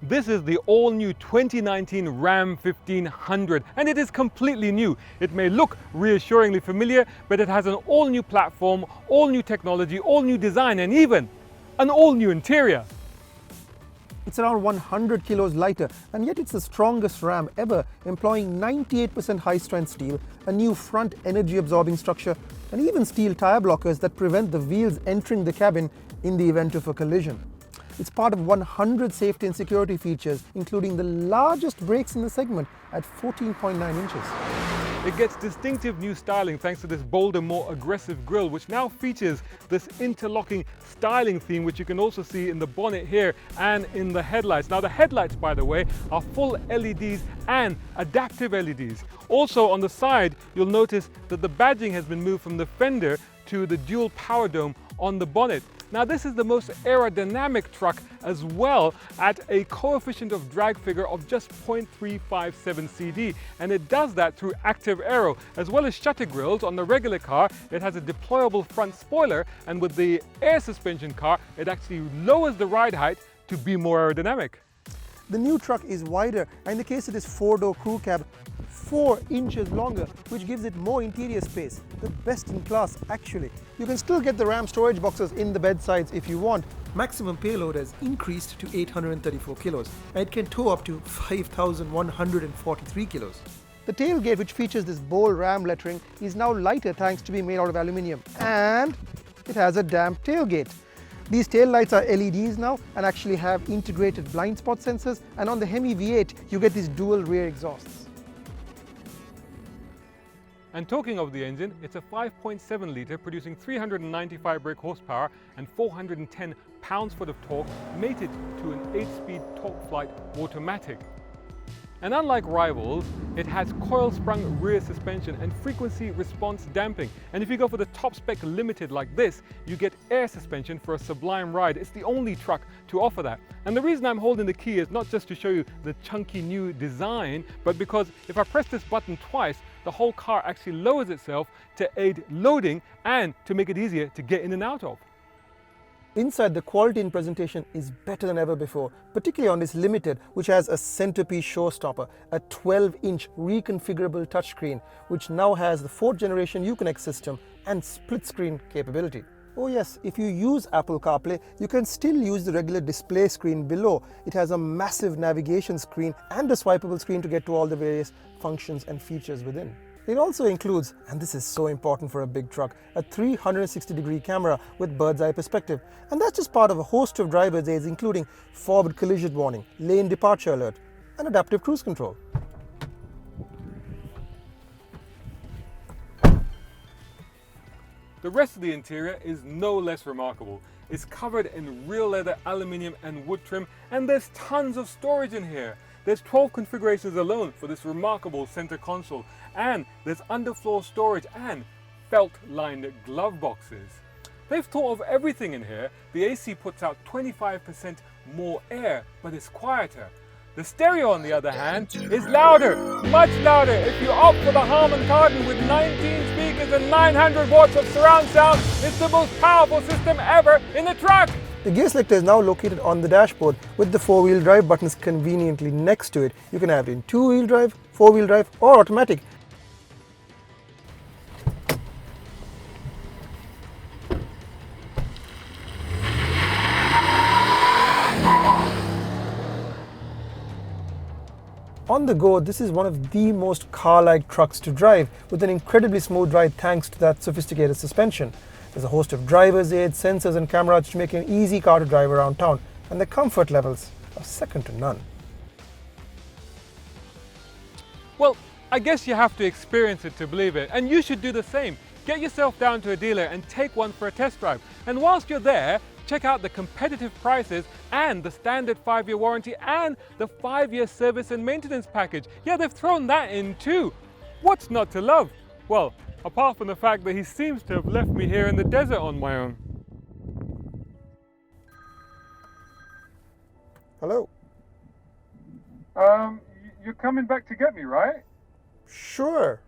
This is the all-new 2019 Ram 1500, and it is completely new. It may look reassuringly familiar, but it has an all-new platform, all-new technology, all-new design, and even an all-new interior. It's around 100 kilos lighter, and yet it's the strongest Ram ever, employing 98% high-strength steel, a new front energy-absorbing structure, and even steel tire blockers that prevent the wheels entering the cabin in the event of a collision. It's part of 100 safety and security features, including the largest brakes in the segment at 14.9 inches. It gets distinctive new styling thanks to this bolder, more aggressive grille, which now features this interlocking styling theme, which you can also see in the bonnet here and in the headlights. Now the headlights, by the way, are full LEDs and adaptive LEDs. Also on the side, you'll notice that the badging has been moved from the fender to the dual power dome on the bonnet. Now this is the most aerodynamic truck as well, at a coefficient of drag figure of just 0.357 CD, and it does that through active aero. As well as shutter grills on the regular car, it has a deployable front spoiler, and with the air suspension car, it actually lowers the ride height to be more aerodynamic. The new truck is wider, and in the case of this four-door crew cab, 4 inches longer, which gives it more interior space, the best in class actually. You can still get the Ram storage boxes in the bedsides if you want. Maximum payload has increased to 834 kilos, and it can tow up to 5,143 kilos. The tailgate, which features this bold Ram lettering, is now lighter thanks to being made out of aluminium, and it has a damp tailgate. These tail lights are LEDs now and actually have integrated blind spot sensors, and on the Hemi V8 you get these dual rear exhausts. And talking of the engine, it's a 5.7 litre producing 395 brake horsepower and 410 pounds-foot of torque, mated to an 8-speed top-flight automatic. And unlike rivals, it has coil-sprung rear suspension and frequency response damping. And if you go for the top spec limited like this, you get air suspension for a sublime ride. It's the only truck to offer that. And the reason I'm holding the key is not just to show you the chunky new design, but because if I press this button twice, the whole car actually lowers itself to aid loading and to make it easier to get in and out of. Inside, the quality in presentation is better than ever before, particularly on this Limited, which has a centerpiece showstopper, a 12-inch reconfigurable touchscreen, which now has the 4th generation Uconnect system and split-screen capability. Oh yes, if you use Apple CarPlay, you can still use the regular display screen below. It has a massive navigation screen and a swipeable screen to get to all the various functions and features within. It also includes, and this is so important for a big truck, a 360-degree camera with bird's eye perspective. And that's just part of a host of driver's aids, including forward collision warning, lane departure alert, and adaptive cruise control. The rest of the interior is no less remarkable. It's covered in real leather, aluminium and wood trim, and there's tons of storage in here. There's 12 configurations alone for this remarkable center console, and there's underfloor storage and felt-lined glove boxes. They've thought of everything in here. The AC puts out 25% more air, but it's quieter. The stereo, on the other hand, is louder, much louder. If you opt for the Harman Kardon with 19 speakers and 900 watts of surround sound, it's the most powerful system ever in the truck. The gear selector is now located on the dashboard with the 4-wheel drive buttons conveniently next to it. You can have it in 2-wheel drive, 4-wheel drive or automatic. On the go, this is one of the most car-like trucks to drive, with an incredibly smooth ride thanks to that sophisticated suspension. There's a host of driver's aids, sensors and cameras to make it an easy car to drive around town, and the comfort levels are second to none. Well, I guess you have to experience it to believe it, and you should do the same. Get yourself down to a dealer and take one for a test drive. And whilst you're there, check out the competitive prices and the standard 5-year warranty and the 5-year service and maintenance package. Yeah, they've thrown that in too. What's not to love? Well, apart from the fact that he seems to have left me here in the desert on my own. Hello? You're coming back to get me, right? Sure.